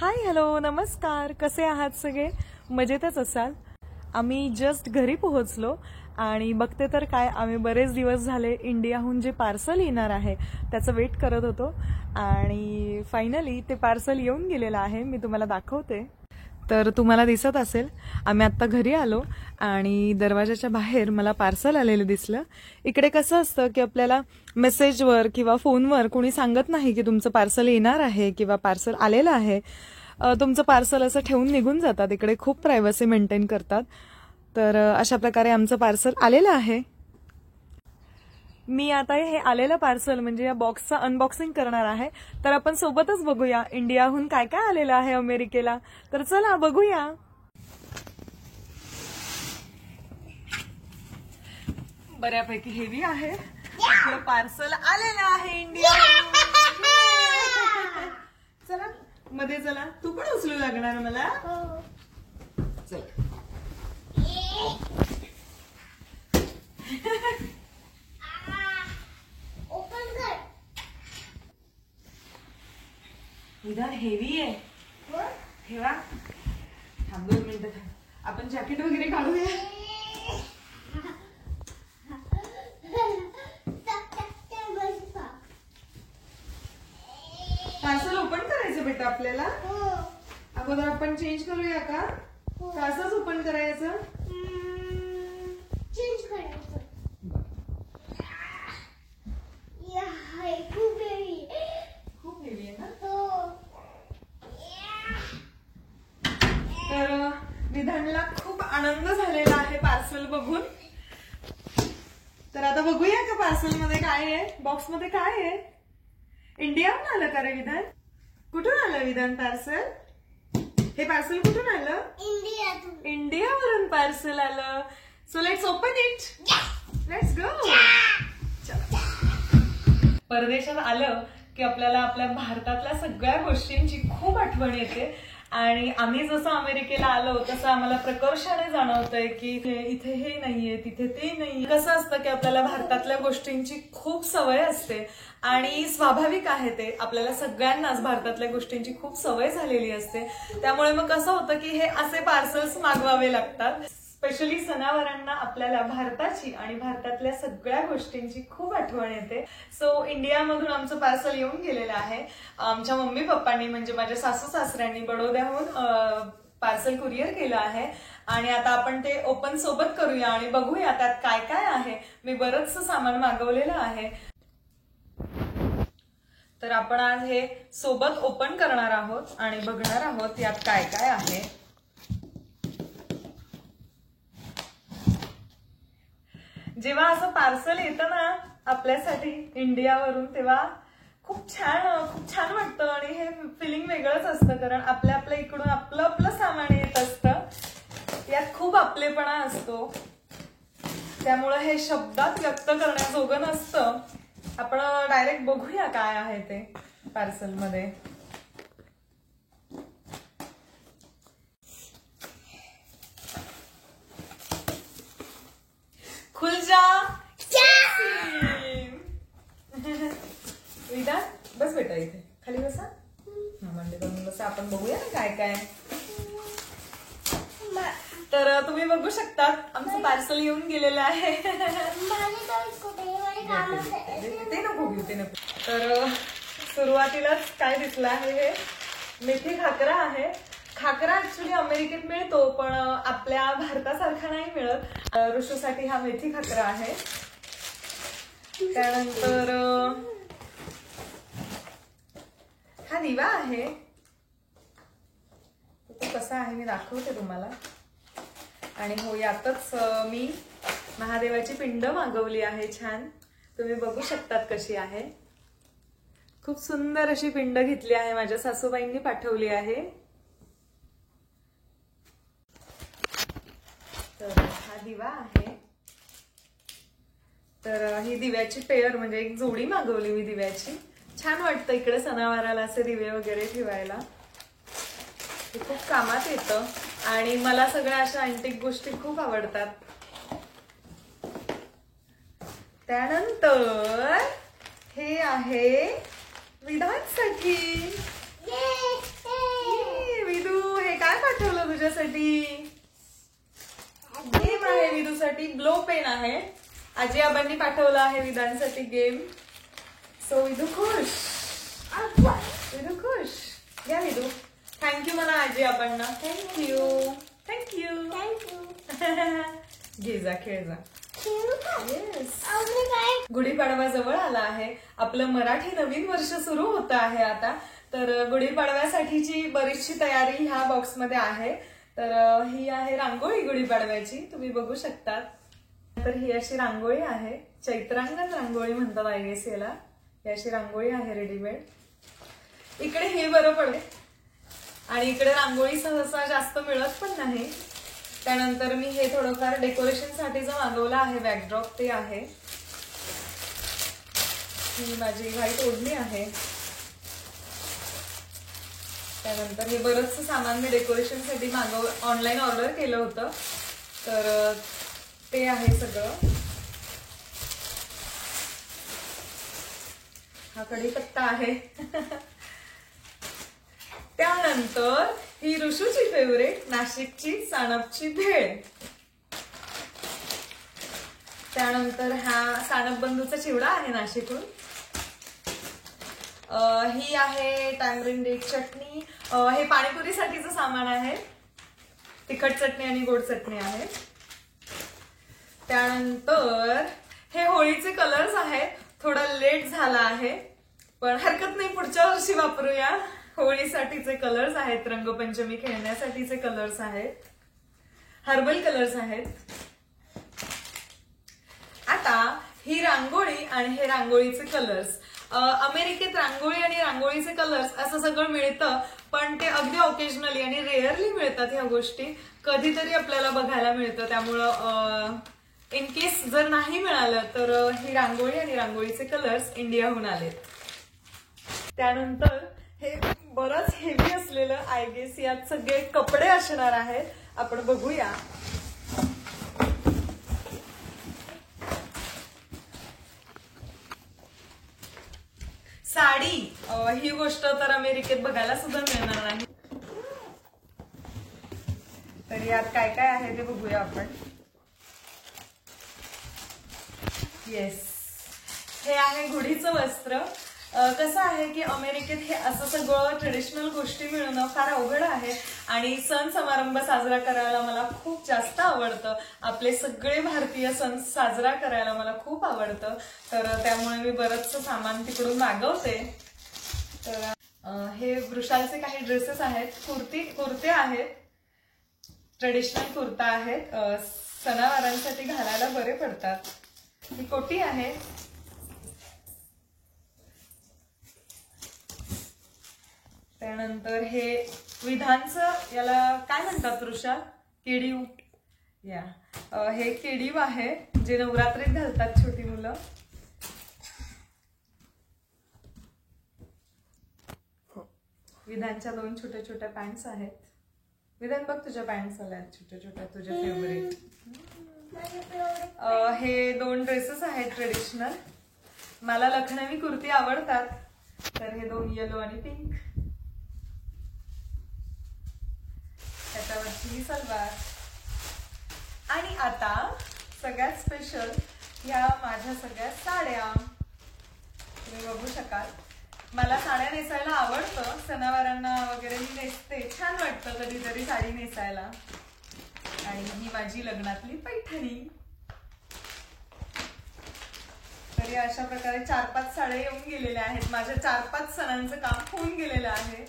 Hi hello नमस्कार, कसे आहात सगळे? मजेतच असाल. आम्ही जस्ट घरी पोहोचलो आणि बघते तर काय, आम्ही बरेच दिवस झाले इंडियाहून जे पार्सल येणार आहे त्याचं वेट करत होतो आणि फायनली ते पार्सल येऊन गेलेलं आहे. मी तुम्हाला दाखवते. तर तुम्हाला दिसत असेल, आम्ही आत्ता घरी आलो आणि दरवाजाच्या बाहेर मला पार्सल आलेलं दिसलं. इकडे कसं असतं की आपल्याला मेसेजवर किंवा फोनवर कोणी सांगत नाही की तुमचं पार्सल येणार आहे किंवा पार्सल आलेलं आहे. तुमचं पार्सल असं ठेवून निघून जातात. इकडे खूप प्रायव्हसी मेंटेन करतात. तर अशा प्रकारे आमचं पार्सल आलेलं आहे. मी आता हे आलेलं पार्सल म्हणजे या बॉक्सचं अनबॉक्सिंग करणार आहे. तर आपण सोबतच बघूया इंडियाहून काय काय आलेलं आहे अमेरिकेला. तर चला बघूया. बऱ्यापैकी हेवी आहे. आपलं पार्सल आलेलं आहे इंडिया. चला मध्ये चला, तू पण उचलू लागणार मला. चल विधान हेवी आहे. ठेवा, थांब 2 मिनिटं थांब. आपण जॅकेट वगैरे काढूया. पार्सल ओपन करायचं बेटा आपल्याला. अगोदर आपण चेंज करूया का? असंच ओपन करायचं? चेंज करायचं. खूप हेवी आहे ना. तर विधानला खूप आनंद झालेला आहे पार्सल बघून. तर आता बघूया का पार्सल मध्ये काय आहे. बॉक्स मध्ये काय आहे? इंडियाहून आलं का रे विधान? कुठून आलं विधान पार्सल? हे पार्सल कुठून आलं? इंडियावरून पार्सल आलं. So let's open it. Let's go. परदेशात आलं की आपल्याला आपल्या भारतातल्या सगळ्या गोष्टींची खूप आठवण येते आणि आम्ही जसं अमेरिकेला आलो तसं आम्हाला प्रकर्षाने जाणवतंय की इथे हे नाहीये, तिथे ते नाही. कसं असतं की आपल्याला भारतातल्या गोष्टींची खूप सवय असते आणि स्वाभाविक आहे ते. आपल्याला सगळ्यांनाच भारतातल्या गोष्टींची खूप सवय झालेली असते. त्यामुळे मग कसं होतं की हे असे पार्सल्स मागवावे लागतात. स्पेशली सणावारांना आपल्याला भारताची आणि भारतातल्या सगळ्या गोष्टींची खूप आठवण येते. सो इंडियामधून आमचं पार्सल येऊन गेलेलं आहे. आमच्या मम्मी पप्पांनी म्हणजे माझ्या सासू सासऱ्यांनी बडोद्याहून पार्सल कुरिअर केलं आहे आणि आता आपण ते ओपन सोबत करूया आणि बघूया त्यात काय काय आहे. मी बरंचसं सामान मागवलेलं आहे. तर आपण आज हे सोबत ओपन करणार आहोत आणि बघणार आहोत यात काय काय आहे. जेव्हा असं पार्सल येतं ना आपल्यासाठी इंडियावरून, तेव्हा खूप छान वाटतं आणि हे फिलिंग वेगळंच असतं. कारण आपल्या इकडून आपलं सामान येत असतं. यात खूप आपलेपणा असतो. त्यामुळे हे शब्दात व्यक्त करण्याजोगं नसतं. आपण डायरेक्ट बघूया काय आहे ते पार्सल मध्ये. खुल जा विधान, बस बेटा इथे खाली बसा. म्हणजे करून बसा. आपण बघूया ना काय काय. तर तुम्ही बघू शकता आमचं पार्सल येऊन गेलेलं आहे. ते नको घेऊ, ते नको. तर सुरुवातीलाच काय दिसलं आहे, हे मेथी खाकरा आहे. खाकरा ऍक्च्युली अमेरिकेत मिळतो पण आपल्या भारतासारखा नाही मिळत. ऋषूसाठी हा मेथी खाकरा आहे. त्यानंतर हा दिवा आहे. तो कसा आहे मी दाखवते तुम्हाला. आणि हो, यातच मी महादेवाची पिंड मागवली आहे. छान, तुम्ही बघू शकतात कशी आहे. खूप सुंदर अशी पिंड घेतली आहे. माझ्या सासूबाईंनी पाठवली आहे. तर हा दिवा आहे. तर ही दिव्याची पेअर म्हणजे एक जोडी मागवली मी दिव्याची. छान वाटतं इकडे सणावाराला असे दिवे वगैरे ठेवायला. हे खूप कामात येतं आणि मला सगळ्या अशा अँटिक गोष्टी खूप आवडतात. त्यानंतर हे आहे विधानसाठी. आहे. आजी आबांनी पाठवलं आहे विधांसाठी गेम. सो विदू खुश. विदू खुश. घ्या विदू. थँक्यू म्हणा आजी आबांना. Thank you thank you thank you. घे जा खेळ जा. गुढीपाडवा जवळ आला आहे. आपलं मराठी नवीन वर्ष सुरू होतं आहे आता. तर गुढीपाडव्यासाठीची बरीचशी तयारी ह्या बॉक्समध्ये आहे. तर ही आहे रांगोळी गुढीपाडव्याची, तुम्ही बघू शकतात. तर ही अशी रांगोळी आहे, चैत्रांगण रांगोळी म्हणतात आय गेस याला. ही अशी रांगोळी आहे रेडीमेड. इकडे हे बरं पडेल आणि इकडे रांगोळी सहसा जास्त मिळत पण नाही. त्यानंतर मी हे थोडंफार डेकोरेशनसाठी जो मागवला आहे बॅकड्रॉप ते आहे. ही माझी व्हाईट ओढणी आहे. त्यानंतर हे बरंचसं सामान मी डेकोरेशनसाठी ऑनलाईन ऑर्डर केलं होतं. तर ते आहे सगळं. हा कढीपत्ता आहे. त्यानंतर ही ऋषूची फेवरेट नाशिकची सानपची भेळ. त्यानंतर हा सानप बंधूचा चिवडा आहे नाशिकहून. ही आहे टॅमरिंड चटणी. हे पाणीपुरीसाठीचं सामान आहे. तिखट चटणी आणि गोड चटणी आहे. त्यानंतर हे होळीचे कलर्स आहेत. थोडा लेट झाला आहे पण हरकत नाही, पुढच्या वर्षी वापरूया. होळीसाठीचे कलर्स आहेत, रंगपंचमी खेळण्यासाठीचे कलर्स आहेत, हर्बल कलर्स आहेत. आता ही रांगोळी आणि हे रांगोळीचे कलर्स. अमेरिकेत रांगोळी आणि रांगोळीचे कलर्स असं सगळं मिळतं, पण ते अगदी ऑकेजनली आणि रेअरली मिळतात. ह्या गोष्टी कधीतरी आपल्याला बघायला मिळतं. त्यामुळं इन केस जर नाही मिळालं तर ही रांगोळी आणि रांगोळीचे कलर्स इंडियाहून आलेत. त्यानंतर हे बरंच हेवी असलेलं आय गेस यात सगळे कपडे असणार आहेत. आपण बघूया. साडी. ही गोष्ट तर अमेरिकेत बघायला सुद्धा मिळणार नाही. तर यात काय काय आहे ते बघूया आपण. येस, हे आहे गुढीचं वस्त्र. कसं आहे की अमेरिकेत हे असं सगळं ट्रेडिशनल गोष्टी मिळणं फार अवघड आहे आणि सण समारंभ साजरा करायला मला खूप जास्त आवडतं. आपले सगळे भारतीय सण साजरा करायला मला खूप आवडतं. तर त्यामुळे मी बरंचसं सामान तिकडून मागवते. तर हे वृषालचे काही ड्रेसेस आहेत. कुर्ते आहेत, ट्रेडिशनल कुर्ता आहेत, सणावारांसाठी घालायला बरे पडतात. ही कोटी आहे. त्यानंतर हे विधानचं, याला काय म्हणतात वृषा? केडीव. या हे केडीव आहे जे नवरात्रीत घालतात छोटी मुलं. विधानच्या 2 छोट्या छोट्या पॅन्ट्स आहेत. विधान बघ तुझ्या पॅन्ट्स आल्यात छोट्या छोट्या, तुझ्या फेवरेट. हे 2 ड्रेसेस आहेत ट्रेडिशनल. मला लखनवी कुर्ती आवडतात. तर हे 2 येलो आणि पिंक. त्याच्यावरची ही सलवार. आणि आता सगळ्यात स्पेशल ह्या माझ्या सगळ्या साड्या. तुम्ही बघू शकाल. मला साड्या नेसायला आवडतं. सणावारांना वगैरे मी नेसते. छान वाटतं कधीतरी साडी नेसायला. आणि ही माझी लग्नातली पैठणी. तरी अशा प्रकारे 4-5 साड्या येऊन गेलेल्या आहेत. माझ्या 4-5 सणांचं काम होऊन गेलेलं आहे.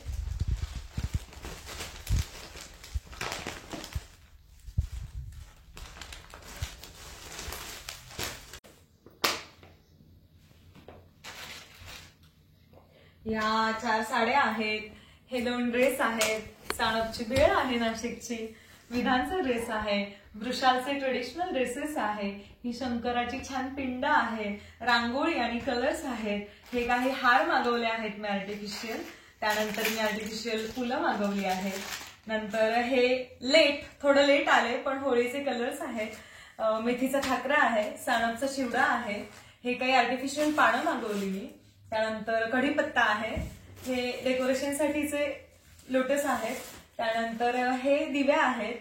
या 4 साड्या आहेत. हे 2 ड्रेस आहेत. सानपची भेळ आहे नाशिकची. विधानचा ड्रेस आहे. वृषालचे ट्रेडिशनल ड्रेसेस आहे. ही शंकराची छान पिंड आहे. रांगोळी आणि कलर्स आहेत. हे काही हार मागवले आहेत मी आर्टिफिशियल. त्यानंतर मी आर्टिफिशियल फुलं मागवली आहेत. नंतर हे थोडं लेट आले पण होळीचे कलर्स आहेत. मेथीचा ठाकरा आहे. सानपचा चिवडा आहे. हे काही आर्टिफिशियल पानं मागवली मी. त्यानंतर कढीपत्ता आहे. हे डेकोरेशनसाठीचे लोटस आहेत. त्यानंतर हे दिवे आहेत.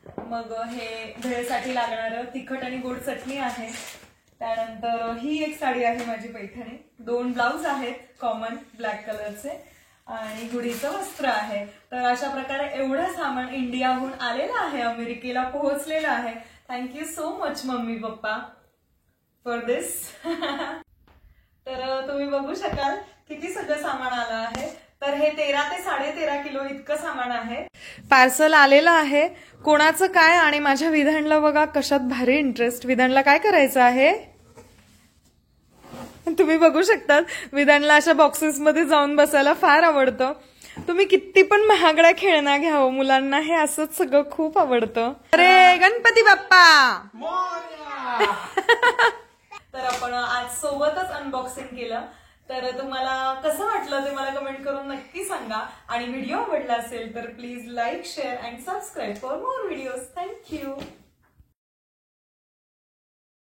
मग हे भेळसाठी लागणारं तिखट आणि गोड चटणी आहे. त्यानंतर ही एक साडी आहे माझी पैठणी. 2 ब्लाऊज आहेत कॉमन ब्लॅक कलरचे आणि गुढीचं वस्त्र आहे. तर अशा प्रकारे एवढं सामान इंडियाहून आलेलं आहे, अमेरिकेला पोहोचलेलं आहे. Thank you so much mummy papa for this. तर तुम्ही बघू शकाल किती सगळं सामान आलं आहे. तर हे 13 ते 13.5 किलो इतकं सामान आहे. पार्सल आलेलं आहे. कोणाचं काय आणि माझ्या विधानला बघा कशात भारी इंटरेस्ट. विधानला काय करायचं आहे तुम्ही बघू शकतात. विधानला अशा बॉक्सेसमध्ये जाऊन बसायला फार आवडतं. तुम्ही किती पण महागड्या खेळण्या घ्यावं, मुलांना हे असंच सगळं खूप आवडतं. अरे गणपती बाप्पा. तर आपण आज सोबतच अनबॉक्सिंग केलं. तर तुम्हाला कसं वाटलं ते मला कमेंट करून नक्की सांगा. आणि व्हिडिओ आवडला असेल तर please like, share and subscribe for more videos. Thank you.